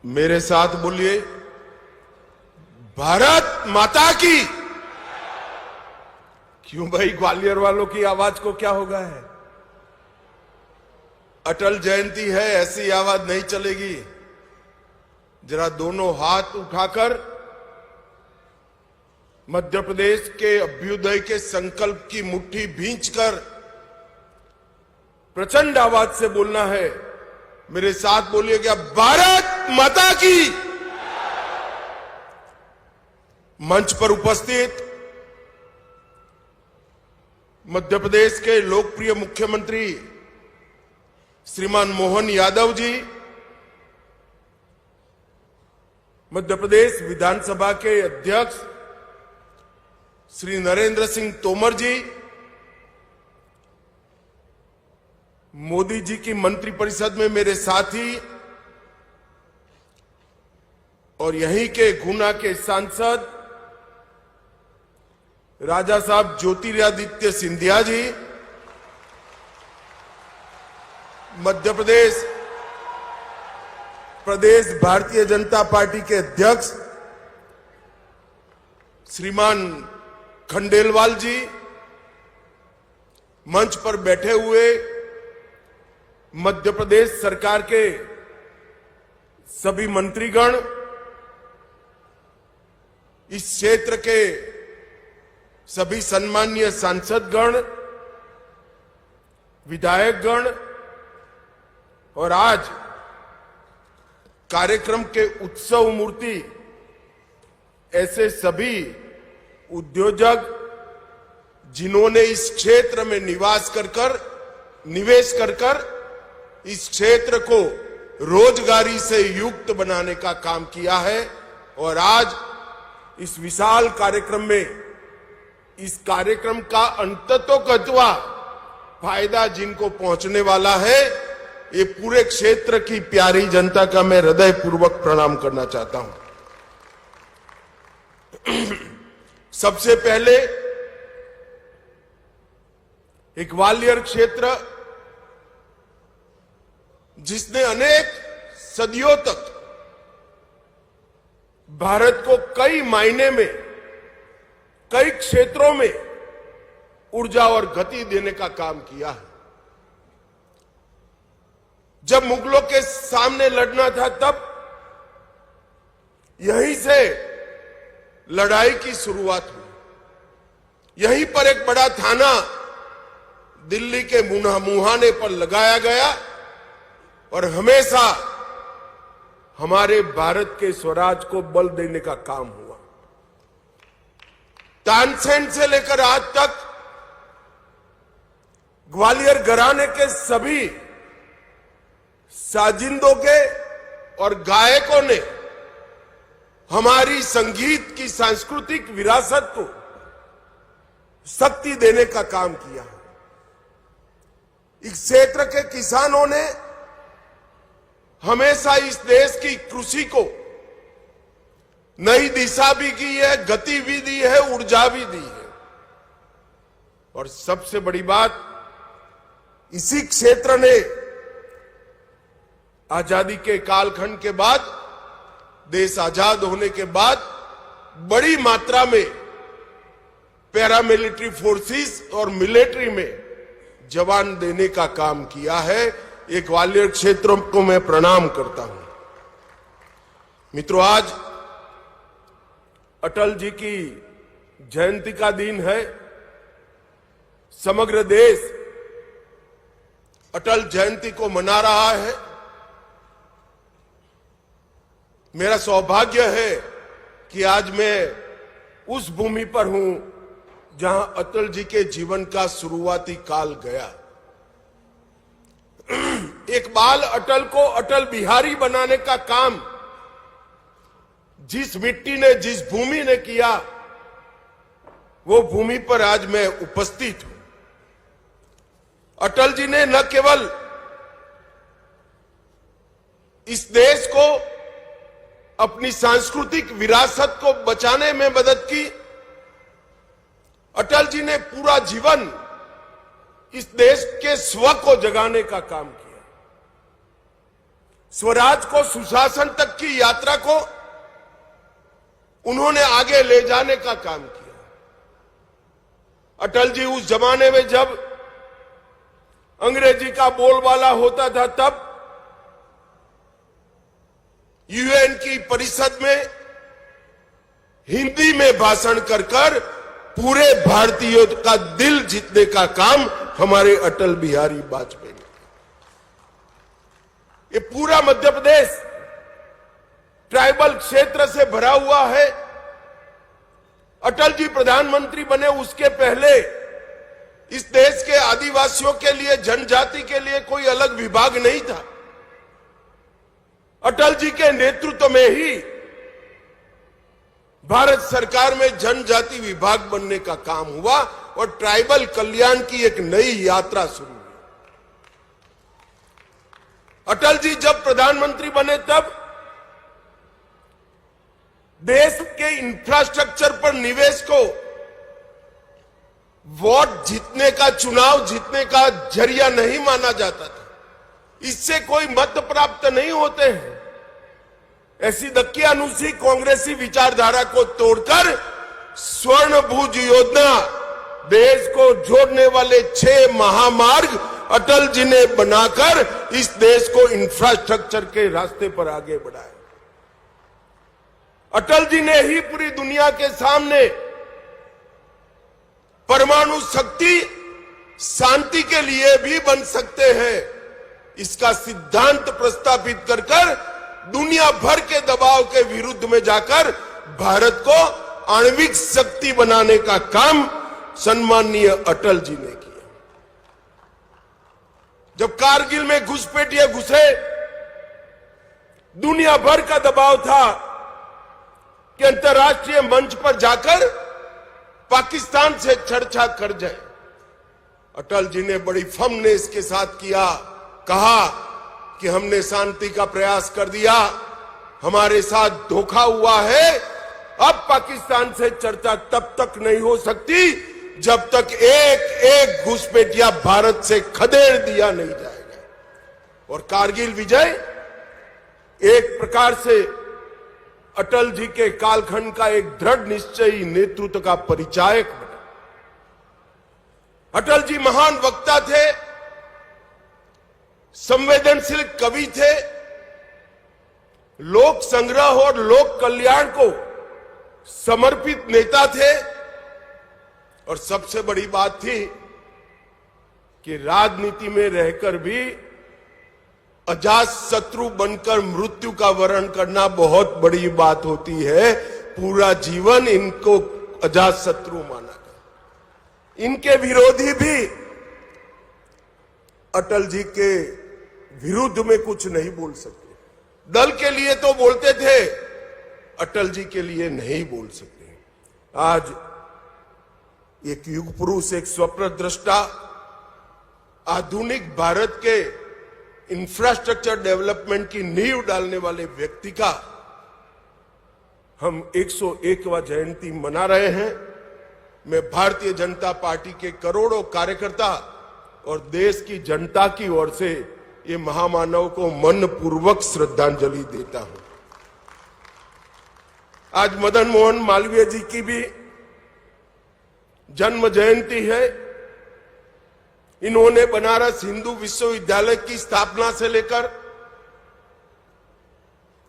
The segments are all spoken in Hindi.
मेरे साथ बोलिए, भारत माता की। क्यों भाई, ग्वालियर वालों की आवाज को क्या हो गया है? अटल जयंती है, ऐसी आवाज नहीं चलेगी। जरा दोनों हाथ उठाकर मध्य प्रदेश के अभ्युदय के संकल्प की मुट्ठी भींचकर प्रचंड आवाज से बोलना है। मेरे साथ बोलिएगा, भारत माता की। मंच पर उपस्थित मध्य प्रदेश के लोकप्रिय मुख्यमंत्री श्रीमान मोहन यादव जी, मध्य प्रदेश विधानसभा के अध्यक्ष श्री नरेंद्र सिंह तोमर जी, मोदी जी की मंत्रिपरिषद में मेरे साथी और यहीं के गुना के सांसद राजा साहब ज्योतिरादित्य सिंधिया जी, मध्य प्रदेश भारतीय जनता पार्टी के अध्यक्ष श्रीमान खंडेलवाल जी, मंच पर बैठे हुए मध्य प्रदेश सरकार के सभी मंत्रीगण, इस क्षेत्र के सभी सम्मानीय सांसदगण, विधायकगण और आज कार्यक्रम के उत्सव मूर्ति ऐसे सभी उद्योजक जिन्होंने इस क्षेत्र में निवेश कर इस क्षेत्र को रोजगारी से युक्त बनाने का काम किया है। और आज इस विशाल कार्यक्रम में, इस कार्यक्रम का अंततोगत्वा फायदा जिनको पहुंचने वाला है, ये पूरे क्षेत्र की प्यारी जनता का मैं हृदयपूर्वक प्रणाम करना चाहता हूं। सबसे पहले एक ग्वालियर क्षेत्र जिसने अनेक सदियों तक भारत को कई मायने में, कई क्षेत्रों में ऊर्जा और गति देने का काम किया है। जब मुगलों के सामने लड़ना था, तब यहीं से लड़ाई की शुरुआत हुई। यहीं पर एक बड़ा थाना दिल्ली के मुहाने पर लगाया गया और हमेशा हमारे भारत के स्वराज को बल देने का काम हुआ। तानसेन से लेकर आज तक ग्वालियर घराने के सभी साजिंदों के और गायकों ने हमारी संगीत की सांस्कृतिक विरासत को शक्ति देने का काम किया है। इस क्षेत्र के किसानों ने हमेशा इस देश की कृषि को नई दिशा भी की है, गति भी दी है, ऊर्जा भी दी है। और सबसे बड़ी बात, इसी क्षेत्र ने आजादी के कालखंड के बाद, देश आजाद होने के बाद बड़ी मात्रा में पैरामिलिट्री फोर्सेस और मिलिट्री में जवान देने का काम किया है। एक ग्वालियर क्षेत्र को मैं प्रणाम करता हूं। मित्रों, आज अटल जी की जयंती का दिन है। समग्र देश अटल जयंती को मना रहा है। मेरा सौभाग्य है कि आज मैं उस भूमि पर हूं जहां अटल जी के जीवन का शुरुआती काल गया। एक बाल अटल को अटल बिहारी बनाने का काम जिस मिट्टी ने, जिस भूमि ने किया, वो भूमि पर आज मैं उपस्थित हूं। अटल जी ने न केवल इस देश को, अपनी सांस्कृतिक विरासत को बचाने में मदद की, अटल जी ने पूरा जीवन इस देश के स्व को जगाने का काम किया। स्वराज को, सुशासन तक की यात्रा को उन्होंने आगे ले जाने का काम किया। अटल जी उस जमाने में जब अंग्रेजी का बोलबाला होता था, तब यूएन की परिषद में हिंदी में भाषण कर कर पूरे भारतीयों का दिल जीतने का काम हमारे अटल बिहारी वाजपेयी ने किया। ये पूरा मध्य प्रदेश ट्राइबल क्षेत्र से भरा हुआ है। अटल जी प्रधानमंत्री बने उसके पहले इस देश के आदिवासियों के लिए, जनजाति के लिए कोई अलग विभाग नहीं था। अटल जी के नेतृत्व में ही भारत सरकार में जनजाति विभाग बनने का काम हुआ और ट्राइबल कल्याण की एक नई यात्रा शुरू हुई। अटल जी जब प्रधानमंत्री बने तब देश के इंफ्रास्ट्रक्चर पर निवेश को वोट जीतने का, चुनाव जीतने का जरिया नहीं माना जाता था। इससे कोई मत प्राप्त नहीं होते हैं। ऐसी दकियानुसी कांग्रेसी विचारधारा को तोड़कर स्वर्ण भुज योजना, देश को जोड़ने वाले 6 महामार्ग अटल जी ने बनाकर इस देश को इंफ्रास्ट्रक्चर के रास्ते पर आगे बढ़ाया। अटल जी ने ही पूरी दुनिया के सामने परमाणु शक्ति शांति के लिए भी बन सकते हैं, इसका सिद्धांत प्रस्तावित कर कर दुनिया भर के दबाव के विरुद्ध में जाकर भारत को आणविक शक्ति बनाने का काम सम्माननीय अटल जी ने किया। जब कारगिल में घुसपैठिए घुसे, दुनिया भर का दबाव था कि अंतर्राष्ट्रीय मंच पर जाकर पाकिस्तान से चर्चा कर जाए। अटल जी ने बड़ी फर्मनेस के साथ किया, कहा कि हमने शांति का प्रयास कर दिया, हमारे साथ धोखा हुआ है। अब पाकिस्तान से चर्चा तब तक नहीं हो सकती जब तक एक एक घुसपैठिया भारत से खदेड़ दिया नहीं जाएगा। और कारगिल विजय एक प्रकार से अटल जी के कालखंड का एक दृढ़ निश्चयी नेतृत्व का परिचायक बना। अटल जी महान वक्ता थे, संवेदनशील कवि थे, लोक संग्रह और लोक कल्याण को समर्पित नेता थे। और सबसे बड़ी बात थी कि राजनीति में रहकर भी अजात शत्रु बनकर मृत्यु का वरण करना बहुत बड़ी बात होती है। पूरा जीवन इनको अजात शत्रु माना गया। इनके विरोधी भी अटल जी के विरुद्ध में कुछ नहीं बोल सकते। दल के लिए तो बोलते थे, अटल जी के लिए नहीं बोल सकते। आज एक युग पुरुष, एक स्वप्न दृष्टा, आधुनिक भारत के इंफ्रास्ट्रक्चर डेवलपमेंट की नींव डालने वाले व्यक्ति का हम 101वां जयंती मना रहे हैं। मैं भारतीय जनता पार्टी के करोड़ों कार्यकर्ता और देश की जनता की ओर से ये महामानव को मनपूर्वक श्रद्धांजलि देता हूं। आज मदन मोहन मालवीय जी की भी जन्म जयंती है। इन्होंने बनारस हिंदू विश्वविद्यालय की स्थापना से लेकर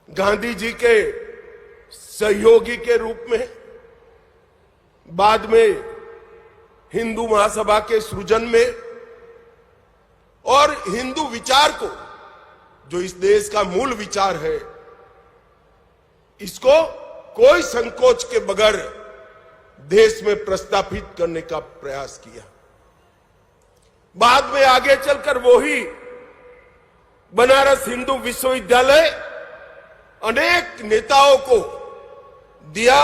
गांधी जी के सहयोगी के रूप में, बाद में हिंदू महासभा के सृजन में और हिंदू विचार को, जो इस देश का मूल विचार है, इसको कोई संकोच के बगैर देश में प्रस्तावित करने का प्रयास किया। बाद में आगे चलकर वो ही बनारस हिंदू विश्वविद्यालय अनेक नेताओं को दिया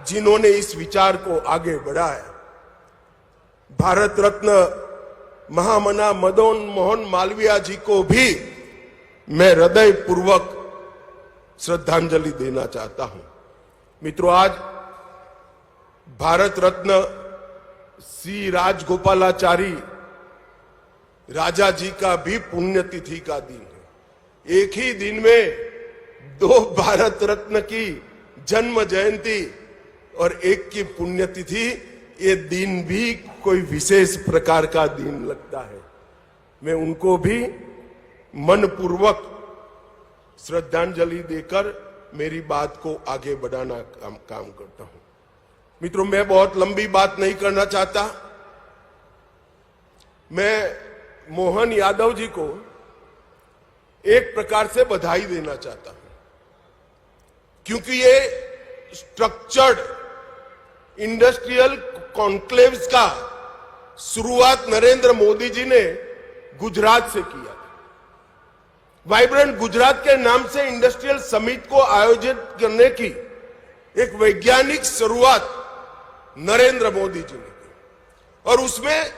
जिन्होंने इस विचार को आगे बढ़ाया। भारत रत्न महामना मदन मोहन मालवीय जी को भी मैं हृदय पूर्वक श्रद्धांजलि देना चाहता हूं। मित्रों, आज भारत रत्न श्री राजगोपालाचारी राजा जी का भी पुण्यतिथि का दिन है। एक ही दिन में 2 भारत रत्न की जन्म जयंती और एक की पुण्यतिथि, ये दिन भी कोई विशेष प्रकार का दिन लगता है। मैं उनको भी मनपूर्वक श्रद्धांजलि देकर मेरी बात को आगे बढ़ाना काम करता हूं। मित्रों, मैं बहुत लंबी बात नहीं करना चाहता। मैं मोहन यादव जी को एक प्रकार से बधाई देना चाहता हूं, क्योंकि ये स्ट्रक्चर्ड इंडस्ट्रियल कॉन्क्लेव्स का शुरुआत नरेंद्र मोदी जी ने गुजरात से किया। वाइब्रेंट गुजरात के नाम से इंडस्ट्रियल समिट को आयोजित करने की एक वैज्ञानिक शुरुआत नरेंद्र मोदी जी ने की, और उसमें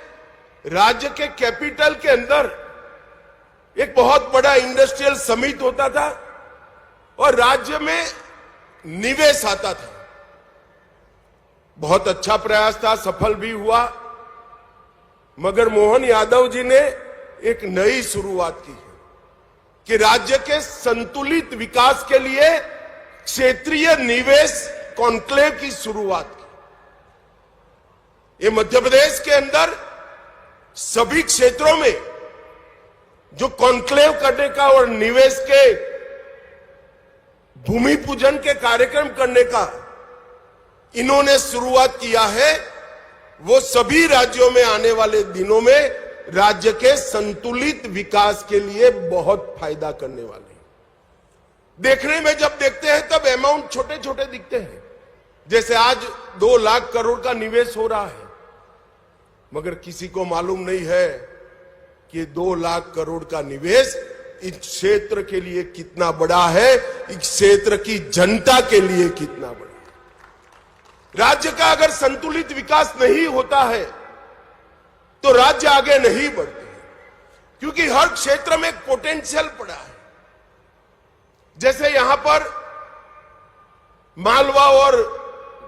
राज्य के कैपिटल के अंदर एक बहुत बड़ा इंडस्ट्रियल समिट होता था और राज्य में निवेश आता था। बहुत अच्छा प्रयास था, सफल भी हुआ, मगर मोहन यादव जी ने एक नई शुरुआत की है कि राज्य के संतुलित विकास के लिए क्षेत्रीय निवेश कॉन्क्लेव की शुरुआत की। ये मध्य प्रदेश के अंदर सभी क्षेत्रों में जो कॉन्क्लेव करने का और निवेश के भूमि पूजन के कार्यक्रम करने का इन्होंने शुरुआत किया है, वो सभी राज्यों में आने वाले दिनों में राज्य के संतुलित विकास के लिए बहुत फायदा करने वाले हैं। देखने में जब देखते हैं तब अमाउंट छोटे छोटे दिखते हैं, जैसे आज 2 लाख करोड़ का निवेश हो रहा है, मगर किसी को मालूम नहीं है कि 2 लाख करोड़ का निवेश इस क्षेत्र के लिए कितना बड़ा है, इस क्षेत्र की जनता के लिए कितना बड़ा है। राज्य का अगर संतुलित विकास नहीं होता है तो राज्य आगे नहीं बढ़ते हैं, क्योंकि हर क्षेत्र में एक पोटेंशियल पड़ा है। जैसे यहां पर मालवा और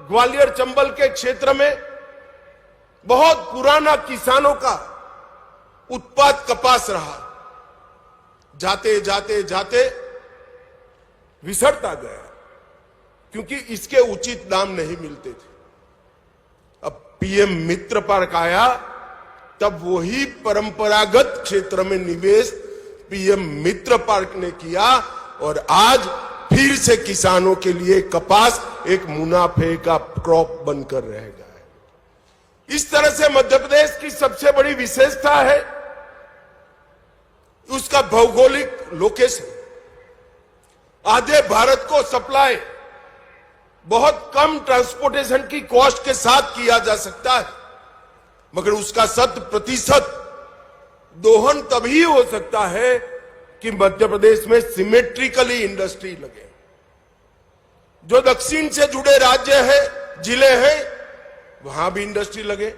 ग्वालियर चंबल के क्षेत्र में बहुत पुराना किसानों का उत्पाद कपास रहा, जाते जाते जाते विसरता गया, क्योंकि इसके उचित दाम नहीं मिलते थे। अब पीएम मित्र पार्क आया, तब वही परंपरागत क्षेत्र में निवेश पीएम मित्र पार्क ने किया और आज फिर से किसानों के लिए कपास एक मुनाफे का क्रॉप बनकर रहेगा। इस तरह से मध्य प्रदेश की सबसे बड़ी विशेषता है उसका भौगोलिक लोकेशन। आधे भारत को सप्लाई बहुत कम ट्रांसपोर्टेशन की कॉस्ट के साथ किया जा सकता है, मगर उसका 100% दोहन तभी हो सकता है कि मध्य प्रदेश में सिमेट्रिकली इंडस्ट्री लगे। जो दक्षिण से जुड़े राज्य है, जिले हैं, वहां भी इंडस्ट्री लगे।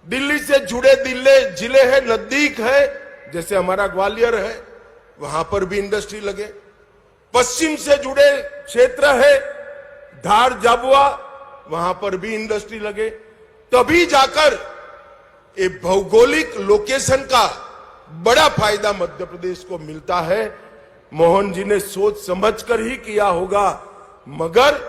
दिल्ली से जुड़े जिले हैं, नजदीक है, जैसे हमारा ग्वालियर है, वहां पर भी इंडस्ट्री लगे। पश्चिम से जुड़े क्षेत्र है, धार झाबुआ, वहां पर भी इंडस्ट्री लगे। तभी जाकर ये भौगोलिक लोकेशन का बड़ा फायदा मध्य प्रदेश को मिलता है। मोहन जी ने सोच समझकर ही किया होगा, मगर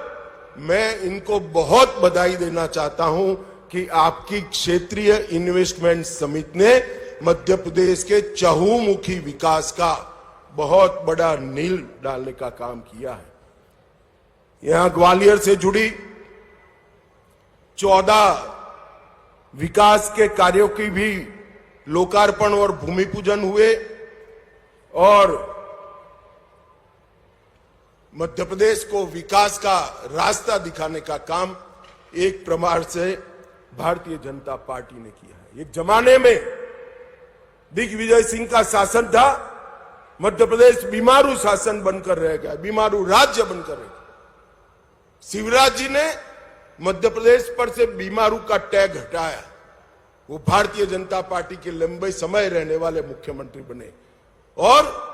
मैं इनको बहुत बधाई देना चाहता हूं कि आपकी क्षेत्रीय इन्वेस्टमेंट समिति ने मध्य प्रदेश के चहुमुखी विकास का बहुत बड़ा नींव डालने का काम किया है। यहां ग्वालियर से जुड़ी 14 विकास के कार्यों की भी लोकार्पण और भूमि पूजन हुए और मध्य प्रदेश को विकास का रास्ता दिखाने का काम एक प्रकार से भारतीय जनता पार्टी ने किया है। एक जमाने में दिग्विजय सिंह का शासन था, मध्य प्रदेश बीमारू शासन बनकर रह गया, बीमारू राज्य बनकर रह गया। शिवराज जी ने मध्य प्रदेश पर से बीमारू का टैग हटाया, वो भारतीय जनता पार्टी के लंबे समय रहने वाले मुख्यमंत्री बने और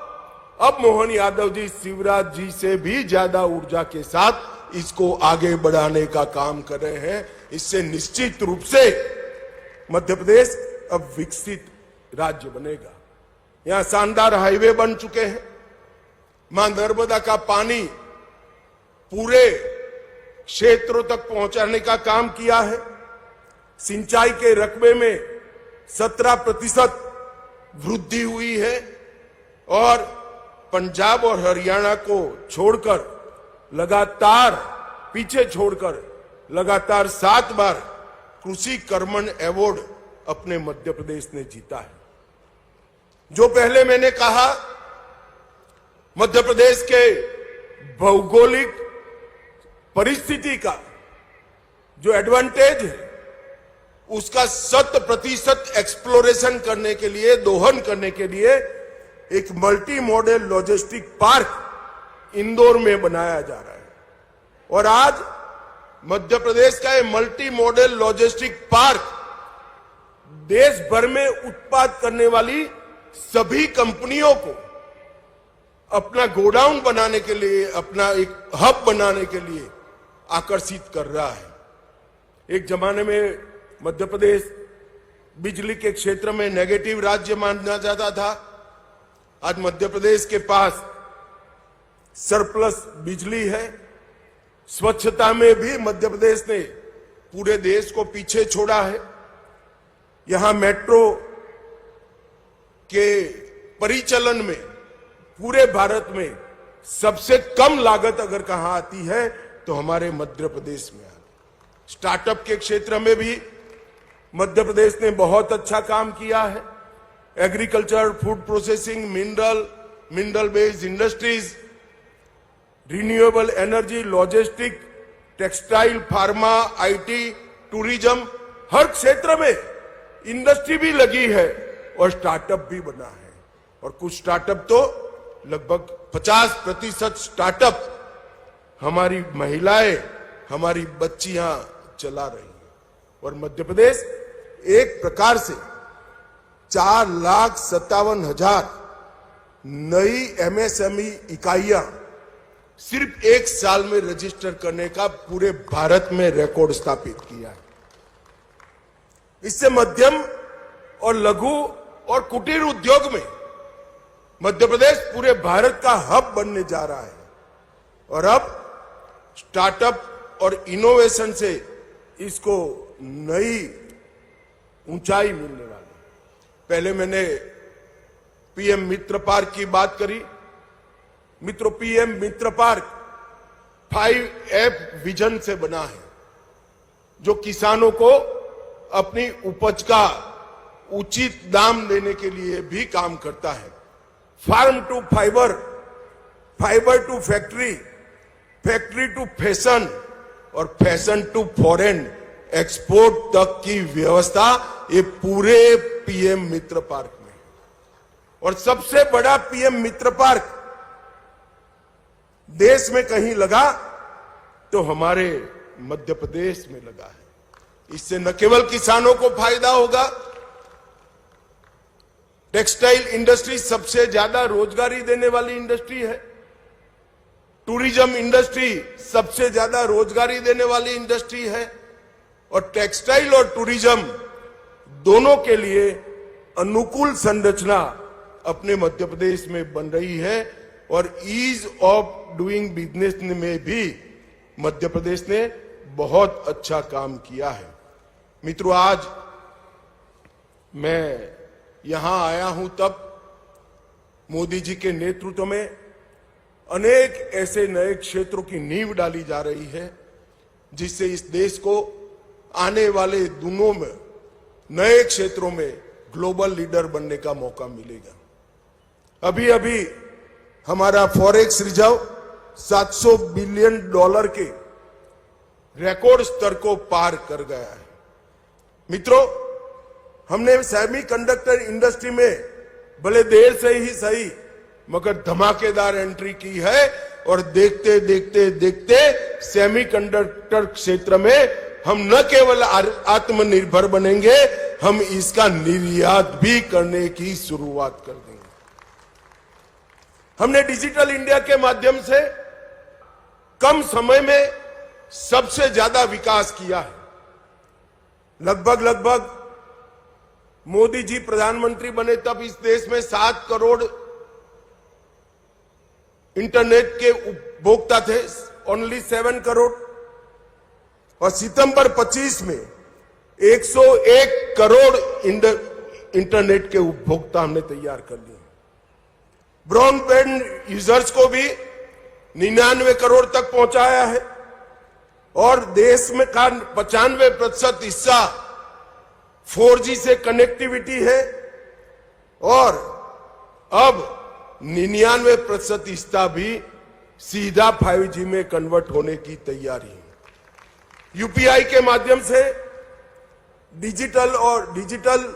अब मोहन यादव जी शिवराज जी से भी ज्यादा ऊर्जा के साथ इसको आगे बढ़ाने का काम कर रहे हैं। इससे निश्चित रूप से मध्य प्रदेश अब विकसित राज्य बनेगा। यहां शानदार हाईवे बन चुके हैं, मां नर्मदा का पानी पूरे क्षेत्रों तक पहुंचाने का काम किया है। सिंचाई के रकबे में 17% वृद्धि हुई है और पंजाब और हरियाणा को छोड़कर पीछे छोड़कर लगातार 7 बार कृषि कर्मण अवार्ड अपने मध्य प्रदेश ने जीता है। जो पहले मैंने कहा, मध्य प्रदेश के भौगोलिक परिस्थिति का जो एडवांटेज है उसका 100% एक्सप्लोरेशन करने के लिए, दोहन करने के लिए एक multi modal logistic park Indore में बनाया जा रहा है। और आज मध्य प्रदेश का ये मल्टी मॉडल लॉजिस्टिक पार्क देश भर में उत्पाद करने वाली सभी कंपनियों को अपना गोडाउन बनाने के लिए, अपना एक हब बनाने के लिए आकर्षित कर रहा है। एक जमाने में मध्य प्रदेश बिजली के क्षेत्र में नेगेटिव राज्य माना जाता था। आज मध्य प्रदेश के पास सरप्लस बिजली है। स्वच्छता में भी मध्य प्रदेश ने पूरे देश को पीछे छोड़ा है। यहां मेट्रो के परिचालन में पूरे भारत में सबसे कम लागत अगर कहां आती है तो हमारे मध्य प्रदेश में आती है। स्टार्टअप के क्षेत्र में भी मध्य प्रदेश ने बहुत अच्छा काम किया है। Agriculture, food processing, mineral based industries, renewable energy, logistic, textile, pharma, IT, tourism, हर क्षेत्र में इंडस्ट्री भी लगी है और स्टार्टअप भी बना है। और कुछ स्टार्टअप तो लगभग 50% स्टार्टअप हमारी महिलाएं, हमारी बच्चियां चला रही हैं। और मध्य प्रदेश एक प्रकार से 4,57,000 नई एमएसएमई इकाइयां सिर्फ एक साल में रजिस्टर करने का पूरे भारत में रिकॉर्ड स्थापित किया है। इससे मध्यम और लघु और कुटीर उद्योग में मध्य प्रदेश पूरे भारत का हब बनने जा रहा है। और अब स्टार्टअप और इनोवेशन से इसको नई ऊंचाई मिलने वाली। पहले मैंने पीएम मित्र पार्क की बात करी। मित्रों, पीएम मित्र पार्क 5F विजन से बना है, जो किसानों को अपनी उपज का उचित दाम देने के लिए भी काम करता है। Farm to fibre, fibre to factory, factory to fashion और फैशन टू फॉरेन एक्सपोर्ट तक की व्यवस्था ये पूरे पीएम मित्र पार्क में। और सबसे बड़ा पीएम मित्र पार्क देश में कहीं लगा तो हमारे मध्य प्रदेश में लगा है। इससे न केवल किसानों को फायदा होगा, टेक्सटाइल इंडस्ट्री सबसे ज्यादा रोजगारी देने वाली इंडस्ट्री है। टूरिज्म इंडस्ट्री सबसे ज्यादा रोजगारी देने वाली इंडस्ट्री है। और टेक्सटाइल और टूरिज्म दोनों के लिए अनुकूल संरचना अपने मध्य प्रदेश में बन रही है। और ईज ऑफ डूइंग बिजनेस में भी मध्य प्रदेश ने बहुत अच्छा काम किया है। मित्रों, आज मैं यहां आया हूं तब मोदी जी के नेतृत्व में अनेक ऐसे नए क्षेत्रों की नींव डाली जा रही है, जिससे इस देश को आने वाले दिनों में नए क्षेत्रों में ग्लोबल लीडर बनने का मौका मिलेगा। अभी अभी हमारा फॉरेक्स रिजर्व $700 बिलियन के रिकॉर्ड स्तर को पार कर गया है। मित्रों, हमने सेमीकंडक्टर इंडस्ट्री में भले देर से ही सही मगर धमाकेदार एंट्री की है। और देखते देखते देखते सेमीकंडक्टर क्षेत्र में हम न केवल आत्मनिर्भर बनेंगे, हम इसका निर्यात भी करने की शुरुआत कर देंगे। हमने डिजिटल इंडिया के माध्यम से कम समय में सबसे ज्यादा विकास किया है। लगभग मोदी जी प्रधानमंत्री बने तब इस देश में 7 करोड़ इंटरनेट के उपभोक्ता थे, ओनली 7 करोड़, और सितंबर 25 में 101 करोड़ इंटरनेट के उपभोक्ता हमने तैयार कर लिए। ब्रॉडबैंड यूजर्स को भी 99 करोड़ तक पहुंचाया है, और देश में का 95% हिस्सा 4G से कनेक्टिविटी है, और अब 99% हिस्सा भी सीधा 5G में कन्वर्ट होने की तैयारी है। यूपीआई के माध्यम से डिजिटल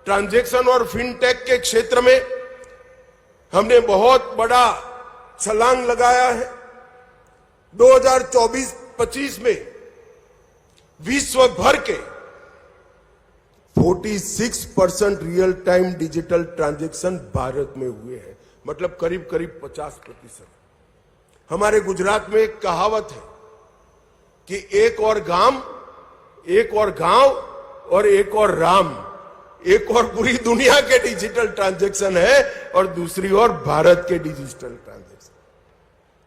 ट्रांजैक्शन और फिनटेक के क्षेत्र में हमने बहुत बड़ा छलांग लगाया है। 2024-25 में विश्व भर के 46% real time digital transaction Bharat में हुए हैं, मतलब करीब 50%। हमारे गुजरात में एक कहावत है कि एक और गांव और एक और राम, एक और पूरी दुनिया के डिजिटल ट्रांजैक्शन है और दूसरी ओर भारत के डिजिटल ट्रांजैक्शन।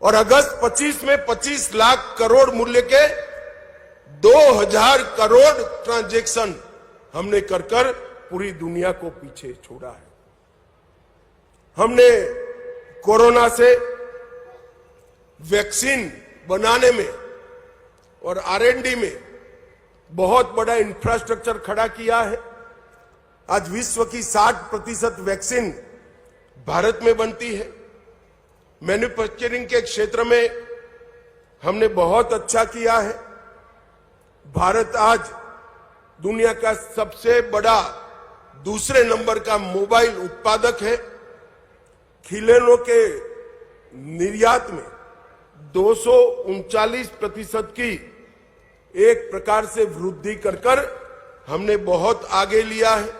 और अगस्त 25 में 25 लाख करोड़ मूल्य के 2000 करोड़ ट्रांजैक्शन हमने कर पूरी दुनिया को पीछे छोड़ा है। हमने कोरोना से वैक्सीन बनाने में और R&D में बहुत बड़ा इंफ्रास्ट्रक्चर खड़ा किया है। आज विश्व की 60% वैक्सीन भारत में बनती है। मैन्युफैक्चरिंग के क्षेत्र में हमने बहुत अच्छा किया है। भारत आज दुनिया का सबसे बड़ा दूसरे नंबर का मोबाइल उत्पादक है। खिलौनों के निर्यात में 239% की एक प्रकार से वृद्धि कर हमने बहुत आगे लिया है।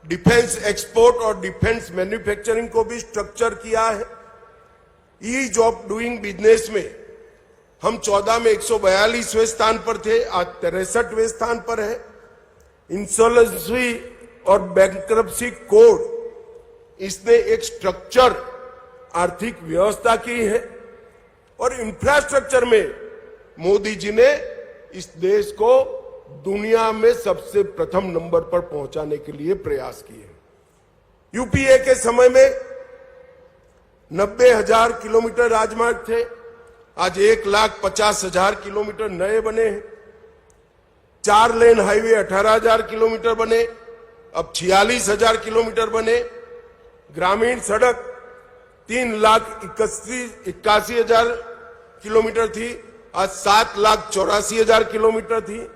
डिफेंस एक्सपोर्ट और डिफेंस मैन्युफैक्चरिंग को भी स्ट्रक्चर किया है। ईज ऑफ डूइंग बिजनेस में हम 14 में 142वें स्थान पर थे, आज 63वें स्थान पर है। इंसॉल्वेंसी और बैंक्रप्सी कोड, इसने एक स्ट्रक्चर आर्थिक व्यवस्था की है। और इंफ्रास्ट्रक्चर में मोदी जी ने इस देश को दुनिया में सबसे प्रथम नंबर पर पहुंचाने के लिए प्रयास किए। यूपीए के समय में 90,000 किलोमीटर राजमार्ग थे, आज 1,50,000 किलोमीटर नए बने हैं। 4 लेन हाईवे 18,000 किलोमीटर बने, अब 46,000 किलोमीटर बने। ग्रामीण सड़क 3,81,000 किलोमीटर थी, आज 7,84,000 किलोमीटर थी।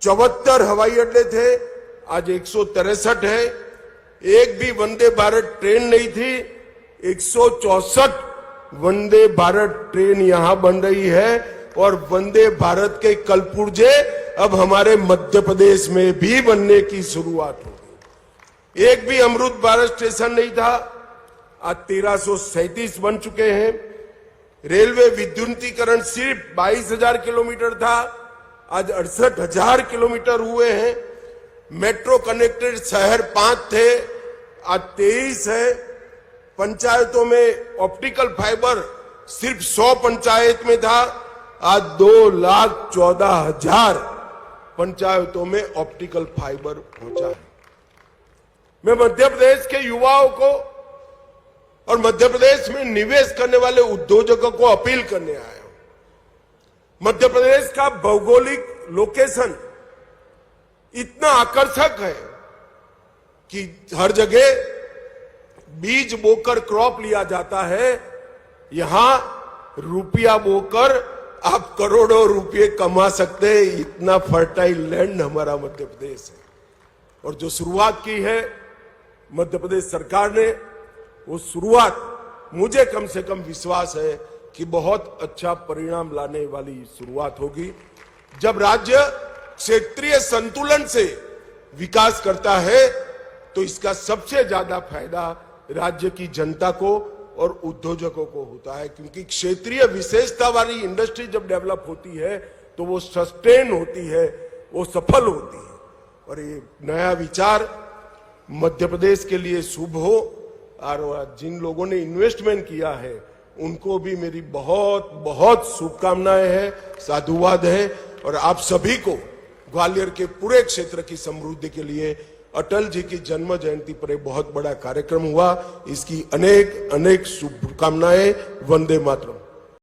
74 हवाई अड्डे थे, आज 163 है। एक भी वंदे भारत ट्रेन नहीं थी, 164 वंदे भारत ट्रेन यहां बन रही है। और वंदे भारत के कलपुर्जे अब हमारे मध्य प्रदेश में भी बनने की शुरुआत होगी। एक भी अमृत भारत स्टेशन नहीं था, आज 1337 बन चुके हैं। रेलवे विद्युतीकरण सिर्फ 22,000 किलोमीटर था, आज 68,000 किलोमीटर हुए हैं। मेट्रो कनेक्टेड शहर 5 थे, आज 23 है। पंचायतों में ऑप्टिकल फाइबर सिर्फ 100 पंचायत में था, आज 2,14,000 पंचायतों में ऑप्टिकल फाइबर पहुंचा है। मैं मध्य प्रदेश के युवाओं को और मध्य प्रदेश में निवेश करने वाले उद्योजकों को अपील करने आया हूं। मध्य प्रदेश का भौगोलिक लोकेशन इतना आकर्षक है कि हर जगह बीज बोकर क्रॉप लिया जाता है। यहां रुपया बोकर आप करोड़ों रुपए कमा सकते हैं, इतना फर्टाइल लैंड हमारा मध्य प्रदेश है। और जो शुरुआत की है मध्य प्रदेश सरकार ने, वो शुरुआत मुझे कम से कम विश्वास है कि बहुत अच्छा परिणाम लाने वाली शुरुआत होगी। जब राज्य क्षेत्रीय संतुलन से विकास करता है तो इसका सबसे ज्यादा फायदा राज्य की जनता को और उद्योजकों को होता है, क्योंकि क्षेत्रीय विशेषता वाली इंडस्ट्री जब डेवलप होती है तो वो सस्टेन होती है, वो सफल होती है। और ये नया विचार मध्य प्रदेश के लिए शुभ हो। और जिन लोगों ने इन्वेस्टमेंट किया है उनको भी मेरी बहुत बहुत शुभकामनाएं हैं, साधुवाद है। और आप सभी को ग्वालियर के पूरे क्षेत्र की समृद्धि के लिए अटल जी की जन्म जयंती पर एक बहुत बड़ा कार्यक्रम हुआ, इसकी अनेक अनेक शुभकामनाएं। वंदे मातरम।